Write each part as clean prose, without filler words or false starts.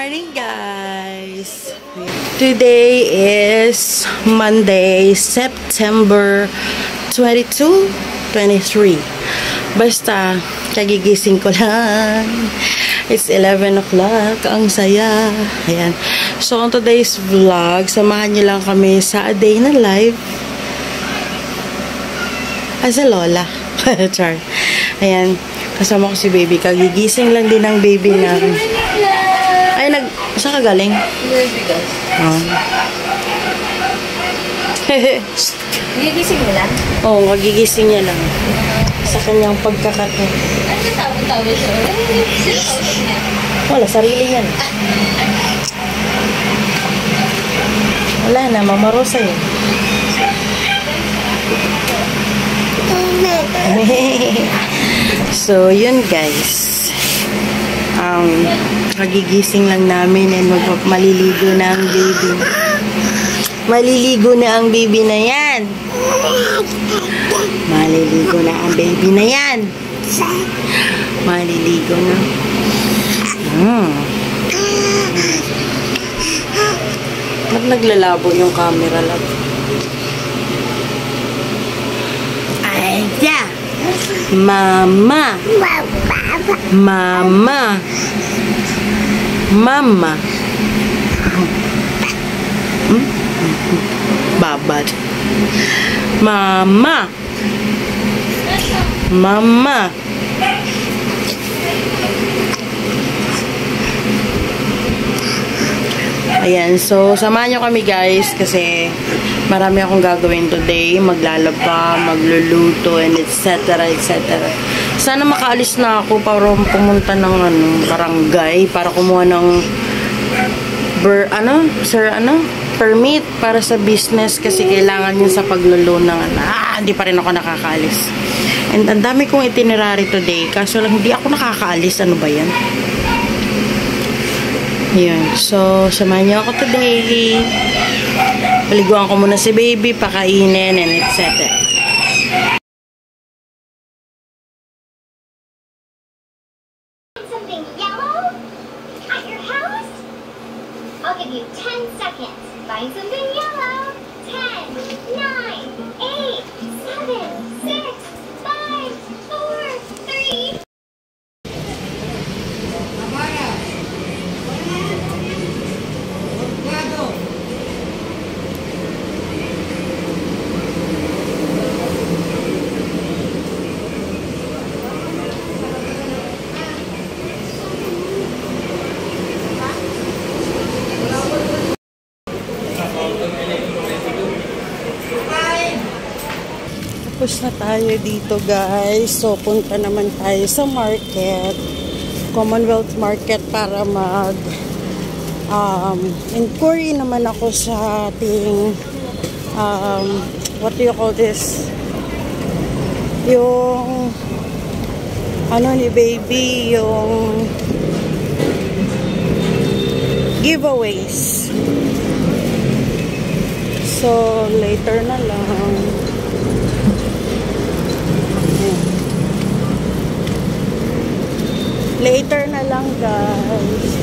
morning, guys! Today is Monday, September 22, 23. Basta, kagigising ko lang. It's 11 o'clock. Ang saya. Ayan. So, on today's vlog, samahan niyo lang kami sa a day na live as a lola. Char. Ayan. Kasama ko si baby. Kagigising lang din ng baby namin. Ay, saan ka galing? Oh. Gigising niya lang? Oo, magigising niya lang. Sa kanyang pagkakato. Ano tawag-tawag siya? Sino tawag niya? Wala, sarili niya. Wala na, Mama Rosa yun. So, yun guys. Kagigising lang namin and maliligo na ang baby. Maliligo na ang baby na yan. Maliligo na ang baby na yan. Maliligo na. Ba't naglalabo yung camera lang? Ayan. Mama. Mama. Mama. Babad. Mama. Mama. Ayan, so samahan nyo kami guys kasi marami akong gagawin today. Maglalaba, magluluto, and etc. etc. Sana makaalis na ako para pumunta ng barangay para kumuha ng permit para sa business kasi kailangan yun sa pagluluto ng hindi pa rin ako nakakaalis. And ang dami kong itinerary today kaso lang hindi ako nakakaalis. Ano ba yan? Yun. So, samahan niyo ako today. Paliguan ko muna si baby, pakainin, and etc. Something yellow at your house? I'll give you 10 seconds. Find something yellow. 10, 9, 8, 7, 6, 5, 4, 3. Tapos na tayo dito guys. So, punta naman tayo sa market. Commonwealth Market para mag inquiry naman ako sa ating what do you call this? Yung ni baby, yung giveaways. So, later na lang. Later na lang guys.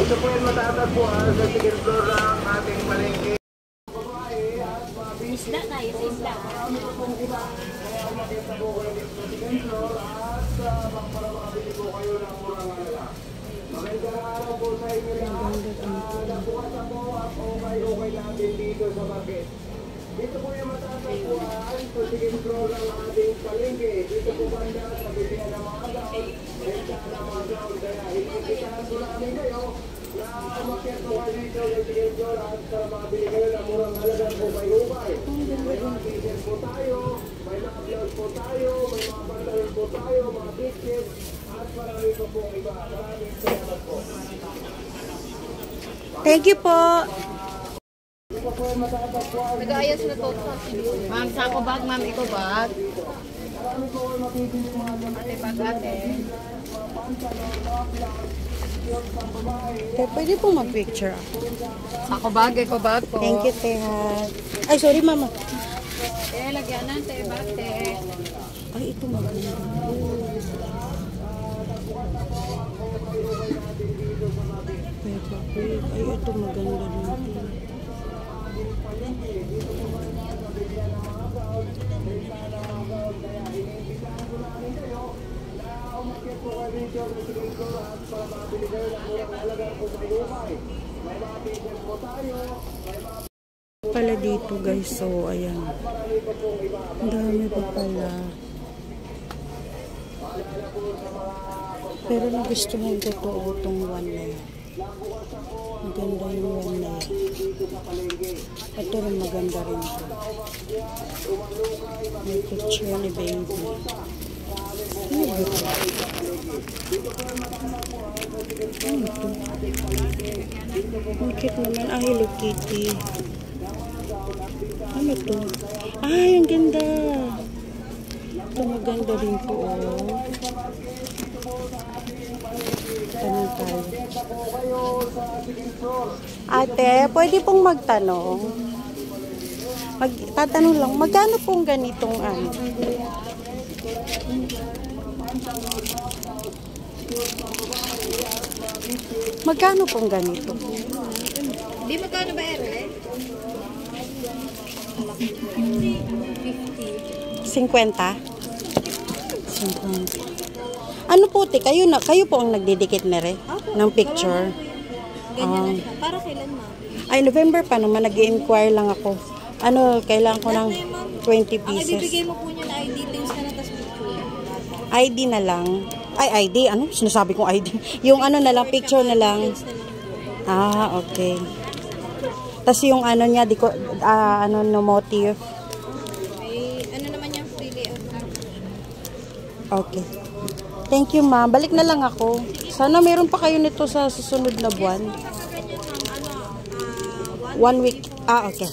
Ito po yung matatagpuan sa second floor ng ating palengke. Isda tayo sa isda. Marami po pong iba. Kaya makita po kayo dito sa second floor at para makabili po kayo ng murang alala. Magandang araw po sa inyo lahat. Nabukasan po at okay natin dito sa market. Dito po yung matatagpuan sa second floor ng ating palengke. Dito po banda sa bilihan ng po kayo dito ng second floor at para makabili kayo ng murang halagang hukay-hukay. May mga t-shirt po tayo, may mga blouse po tayo, may mga pantalon po tayo, mga biscuits, at marami pa po iba. Maraming salamat po. Thank you po. Nag-aayos na to. Ma'am, sako bag, ma'am, iko bag. Ate, bag ate. Okay, pwede po mag-picture ako. Ako bag, iko bag po. Thank you, Teha. Ay, sorry, mama. Lagyan natin, bag te. Ay, ito maganda. Peppa Pig. Ay, ito maganda dito. Pala dito guys, so ayan. Ang dami pa pala. Pero nagustuhan ko to itong one na yan. Maganda yung one na yan. Ito rin maganda rin to. May picture ni baby. Ano ba ito? Ano ito? Ang cute naman. Ah, Hello Kitty. Ano ito? Ay, ang ganda. Ito maganda rin po. Oh. Tanong tayo. Ate, pwede pong magtanong. Tatanong lang, magkano pong ganitong ano? Magkano pong ganito? Di magkano ba ere? 50? 50? Ano po, te? Kayo po ang nagdidikit na rin? Ng picture? Ganyan na siya. Para kailan ma? Ay, November pa naman. Nag-i-inquire lang ako. Ano, kailangan ko ng 20 Ang pieces. ibibigay mo po niya na ID details ka na tas picture. ID na lang. Ay, ID? Ano? Sinasabi kong ID. Yung ano na lang, picture na lang. Ah, okay. Tapos yung ano niya, di ko, ano, no motive. May ano naman yung free layout. Okay. Thank you, ma'am. Balik na lang ako. Sana meron pa kayo nito sa susunod na buwan. 1 week. Ah, okay.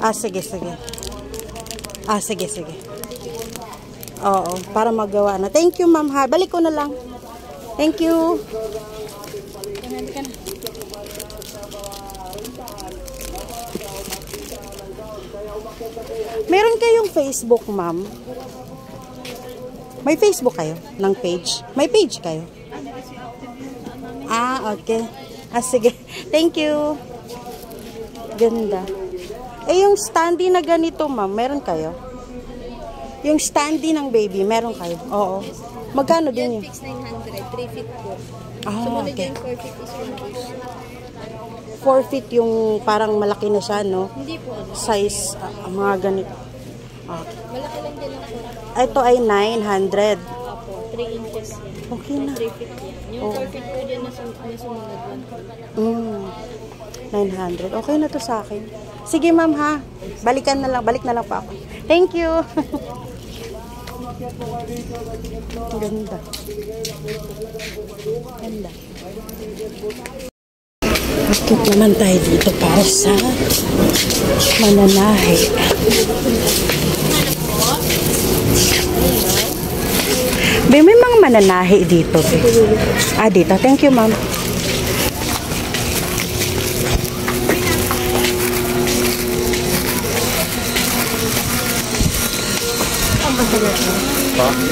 Ah, sige, sige. Ah, sige, sige. Oo, para magawa na. Thank you, ma'am. Ha, balik ko na lang. Thank you. Meron kayong Facebook, ma'am? May Facebook kayo? Ng page? May page kayo? Ah, okay. Ah, sige. Thank you. Ganda. Eh, yung standy na ganito, ma'am, meron kayo? Yung standy ng baby, meron kayo? Oo. Magkano din yun? Fix 900, 3 feet po. Ah, Sumunod okay. yung 4 feet is 1 4 feet yung parang malaki na siya, no? Hindi po ano. Size, mga ganito. Ah. Malaki lang din ang 4. Ito ay 900. Opo, 3 inches yan. Okay na. 3 feet yan. Yung 4 feet po dyan na sumunod 1 feet. 900. Okay na to sa akin. Sige, ma'am, ha? Balik na lang pa ako. Thank you. Ang ganda. Ganda. Akit naman tayo dito para sa mananahe. May mga mananahe dito. Ah, dito. Thank you, ma'am.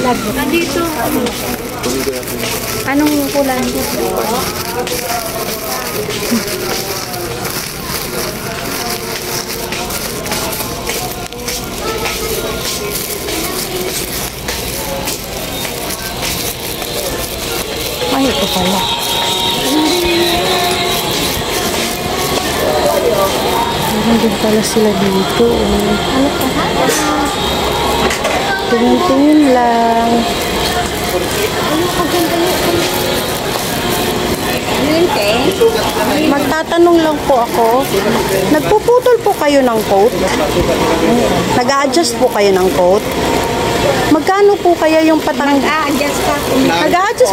Nandito. Anong kulay dito? Ay, ito pala. Meron din pala sila dito. Ano pa? Tingin-tingin lang. Ano yun, te? Magtatanong lang po ako. Nagpuputol po kayo ng coat? Nag-a-adjust po kayo ng coat? Magkano po kaya yung Nag-a-adjust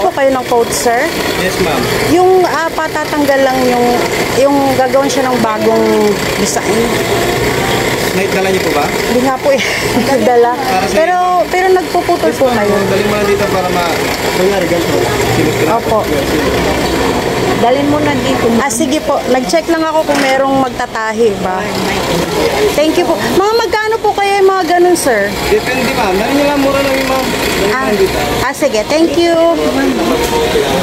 po kayo ng coat, sir? Yes, ma'am. Yung patatanggal lang yung gagawin siya ng bagong design. Naitala niyo po ba? Hindi nga po eh. Nagdala. Pero nagpuputol po kayo. Dali mo na dito para kunyari ganito. Opo. Dalhin mo na dito. Sige po. Nag-check lang ako kung merong magtatahi ba. Thank you po. Mga magkano po kaya yung mga ganun, sir? Depende, ma'am. Dali niyo lang, mura lang yung ma'am. Sige. Thank you.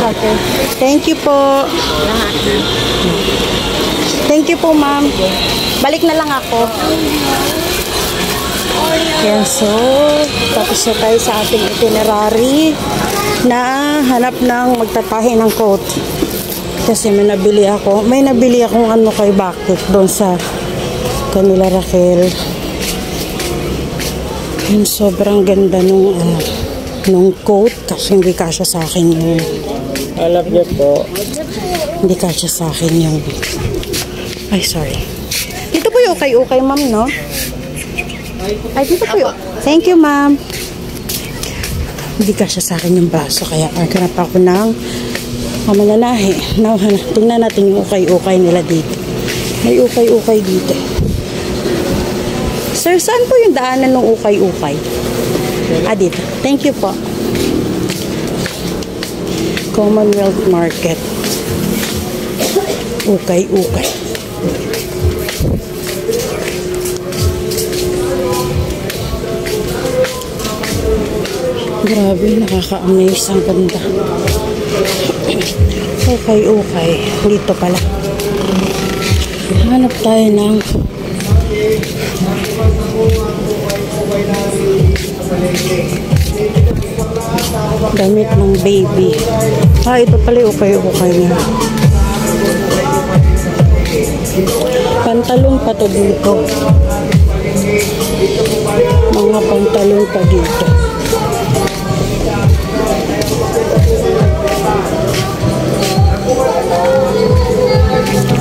Okay. Thank you po. Thank you po, ma'am. Balik na lang ako. Yan, so, tapos na tayo sa ating itinerary na hanap ng magtatahi ng coat. Kasi may nabili akong ano kay Bakit doon sa kanila Raquel. Yung sobrang ganda nung coat kasi hindi kasya sa akin yung Alam niyo po. hindi kasya sa akin yung sorry. Dito po yung ukay-ukay, ma'am, no? Dito po yung. Thank you, ma'am. Hindi kasya sa akin yung braso, kaya naghanap ako ng mananahi. Tingnan natin yung ukay-ukay nila dito. May ukay-ukay dito. Sir, saan po yung daanan ng ukay-ukay? Dito. Thank you po. Commonwealth Market. Ukay-ukay. Grabe, nakaka-amaze ang ganda. Okay. Dito pala. Hanap tayo ng damit ng baby. Ito pala yung ukay niya. Pantalon pa to dito. Mga pantalon pa dito.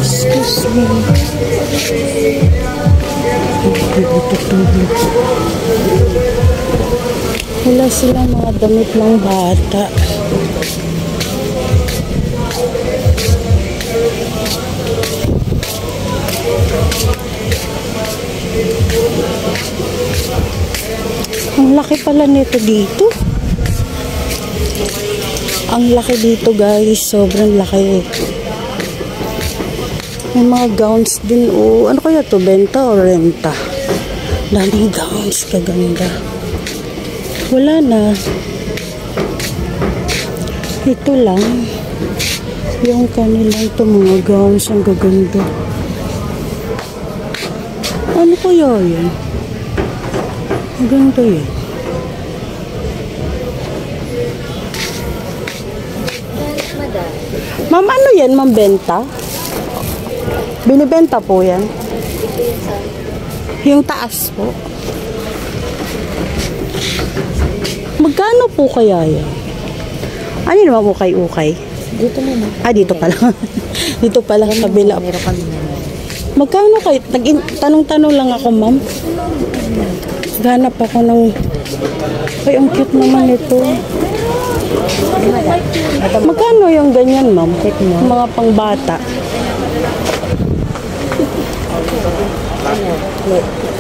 Excuse me. Wala sila mga damit ng bata. Ang laki pala nito dito. Ang laki dito, guys. Sobrang laki. May mga gowns din. Ano kaya to? Benta o renta? Daming gowns. Kaganda. Wala na. Ito lang. Yung kanilang to mga gowns. Ang gaganda. Ano kaya yun? Ang ganda yun. Ma'am, ano yan? Ma'am, benta? Binibenta po yan? Yung taas po. Magkano po kaya yan? Ano naman ukay-ukay? Dito muna. Dito pala. Dito pala sa kabila. Meron kami na. Magkano kayo? Tanong-tanong lang ako, ma'am. Ganap ako ng... Ay, ang cute naman ito. Magkano yung ganyan, ma'am? Mga pangbata.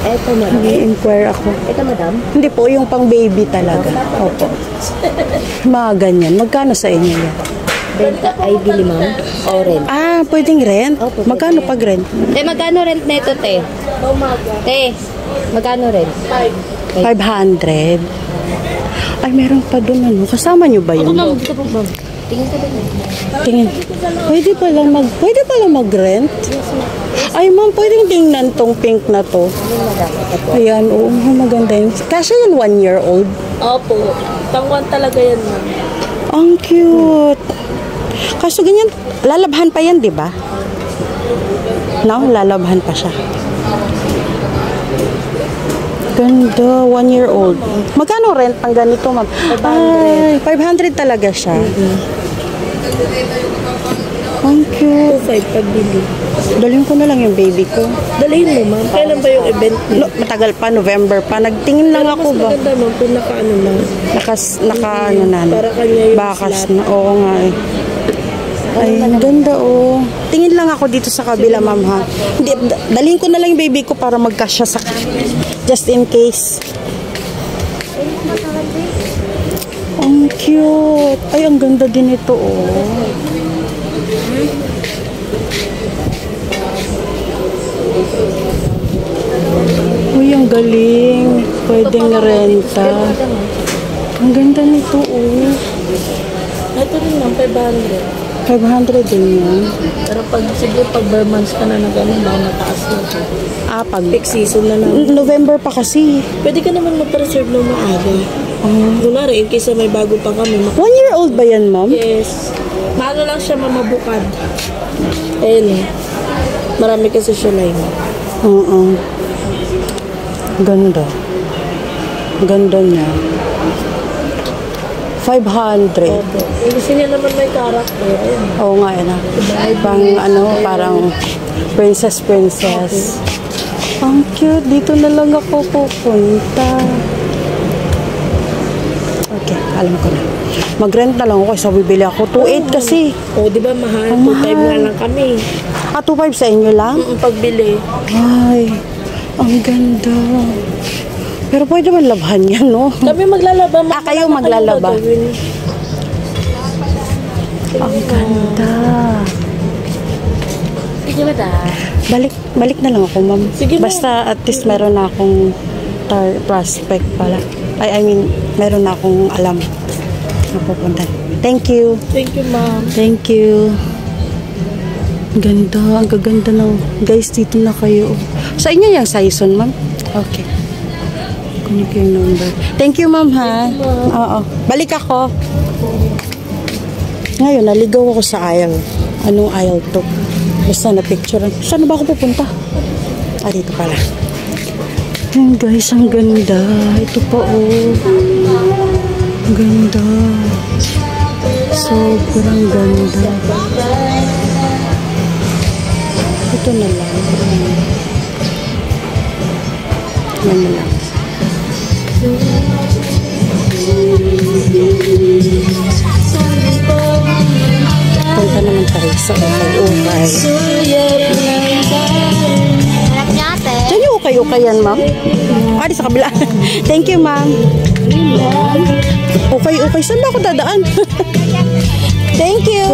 Ito, madam. Nag-i-inquire ako. Ito, madam. Hindi po, yung pang baby talaga. Opo. Mga ganyan. Magkano sa inyo yan? Benta ay bili, ma'am. O rent. Pwedeng rent? Opo, Magkano pwede. pag rent? Te, magkano rent na ito, te? Te, magkano rent? 500. Ay, meron pa doon ano. Kasama nyo ba yun? Dito po, ma'am. Tingin ka ba niya? Tingin. Pwede pala mag-rent? Ay, ma'am, pwedeng tingnan tong pink na to. Ayan, oo, maganda yun. Kasi yun 1 year old. Opo. Pangwan talaga yan, ma'am. Ang cute. Kaso ganyan, lalabhan pa yan, di ba? No, lalabhan pa siya. Ganda, 1 year old. Magkano rent ang ganito, ma'am? 500. Ay, 500 talaga siya. Thank you. 2.5 pagbili. Dalhin ko na lang yung baby ko. Dalhin mo, ma'am. Kailan ba yung event niyo? No, matagal pa, November pa. Nagtingin lang ako Mas ba? maganda, ma'am, kung naka-ano lang. Naka ano na. Para kanya yung Bakas slot. na. Oo nga eh. Ay, ganda oh. Tingin lang ako dito sa kabila, ma'am ha. Hindi, dalhin ko na lang yung baby ko para magkasya sa just in case. Ang cute. Ay, ang ganda din ito oh. Uy, ang galing. Pwedeng renta. Ang ganda nito oh. Ito rin, ma'am, 500. 500 din yan. Pero siguro pag bar months ka na gano'n, baka mataas na siya. Pag Peak season na naman. November pa kasi. Pwede ka naman mag-reserve ng maaga. Kunwari, in case na may bago pa kami. 1 year old ba yan, ma'am? Yes. Maano lang siya, mamabukad. Ayun. Marami kasi siya line. Oo. Ganda. Ganda niya. 500. Opo. Gusto niya naman may character. Ayun. Oo nga, yan. Pang parang princess. Ang cute. Dito na lang ako pupunta. Okay, alam ko na. Mag-rent na lang ako kasi bibili ako. 2.8 kasi. O, di ba mahal? Ang 2.5 mahal. nga lang kami. 2.5 sa inyo lang? Pagbili. Ay, ang ganda. Pero pwede man labhan yan, no? Kami maglalaba. Kayo maglalaba. Ang ganda. Sige ba da? Balik na lang ako, ma'am. Sige, ma'am. Basta at least meron na akong prospect pala. I mean, meron na akong alam na pupunta. Thank you. Thank you, ma'am. Thank you. Ganda. Ang gaganda ng... Guys, dito na kayo. Sa inyo yung Saison, ma'am? Okay. Kunin ko yung number. Thank you, ma'am, ha? Oo. Balik ako. Ngayon, naligaw ako sa aisle. Anong aisle to? Basta na-picture. Saan ba ako pupunta? Dito pala. Ayan, guys, ang ganda. Ito pa, oh. Ang ganda. Sobrang ganda. Ito na lang. Yan na lang. Punta naman tayo sa ukay-ukay. Harap niya, ate. Diyan yung ukay-ukayan, ma'am? Di sa kabila. Thank you, ma'am. Ukay-ukay. Saan ba ako dadaan? Thank you.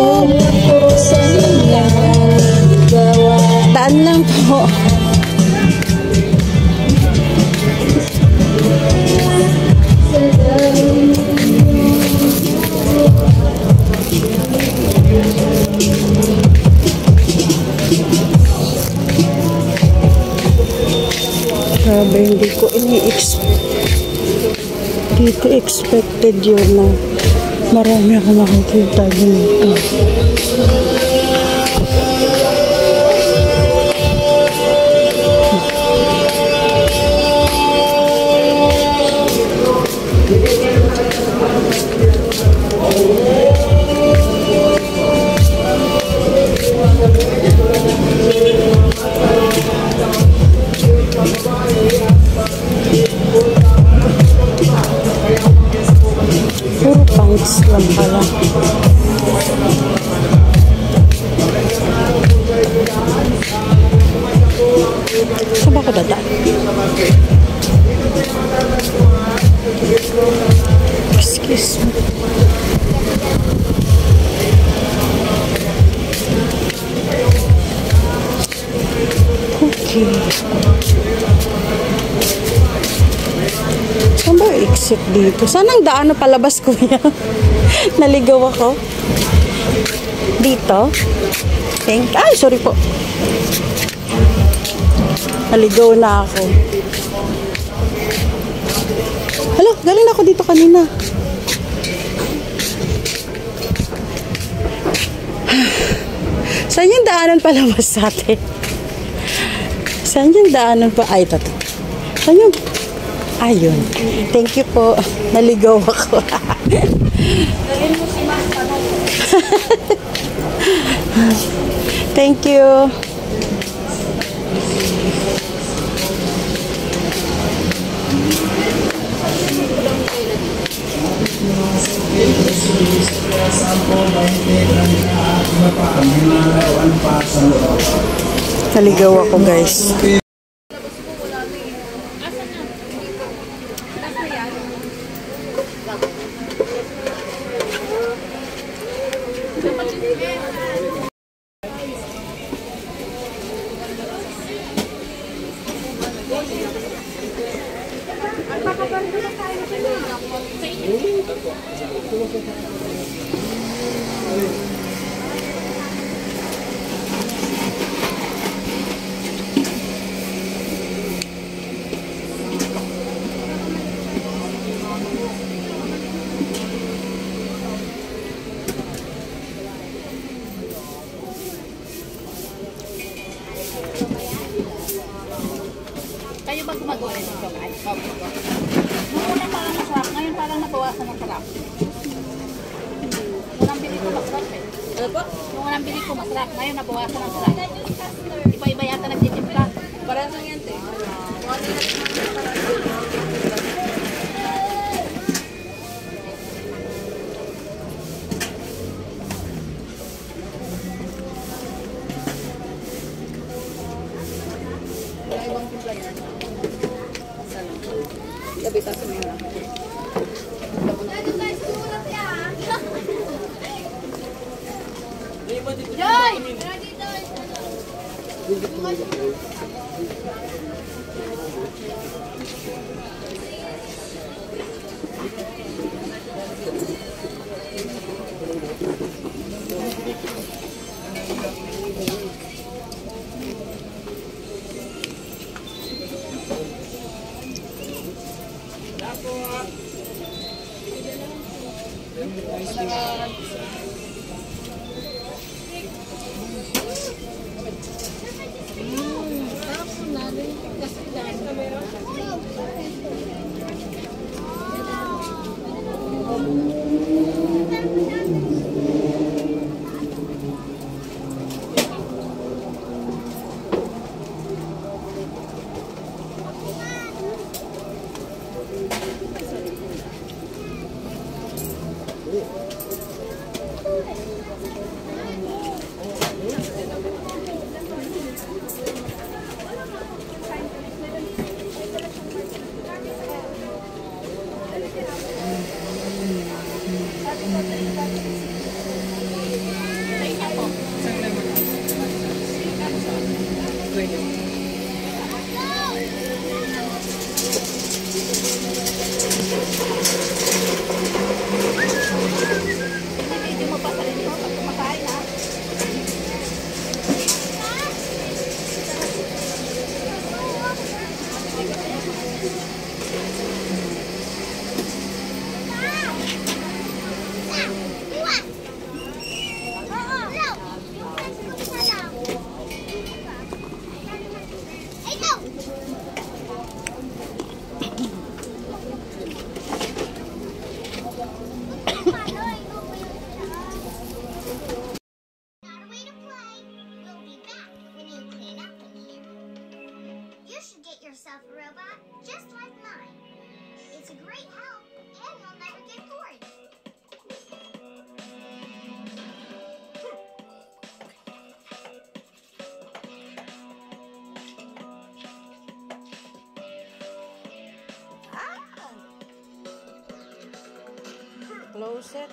Daan lang po. Grabe, hindi ko dito expected yun na marami ako makikita dito. Puro pants lang pala. Saan ba ako dadaan? Excuse me. Okay. Saan ba yung exit dito? Saan ang daan na palabas ko yan? Naligaw ako. Dito? Ay, sorry po. Naligaw na ako. Hello, galing na ako dito kanina. Saan yung daanan palabas sa atin? Saan yung daanan pa? Ay, ito. Saan yung... Ayun. Thank you po. Naligaw ako. Thank you. Naligaw ako, guys. Kayo ba gumagawa rin dito, guys? Nung una parang masarap, ngayon parang nabawasan ng sarap. Unang bili ko masarap eh. Ano po? Nung unang bili ko masarap, ngayon nabawasan ng sarap. Iba-iba yata nagtitimpla. Parang lang yan, te. Yourself a robot just like mine. It's a great help, and you'll never get bored. Close it.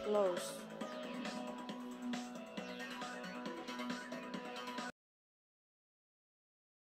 Close.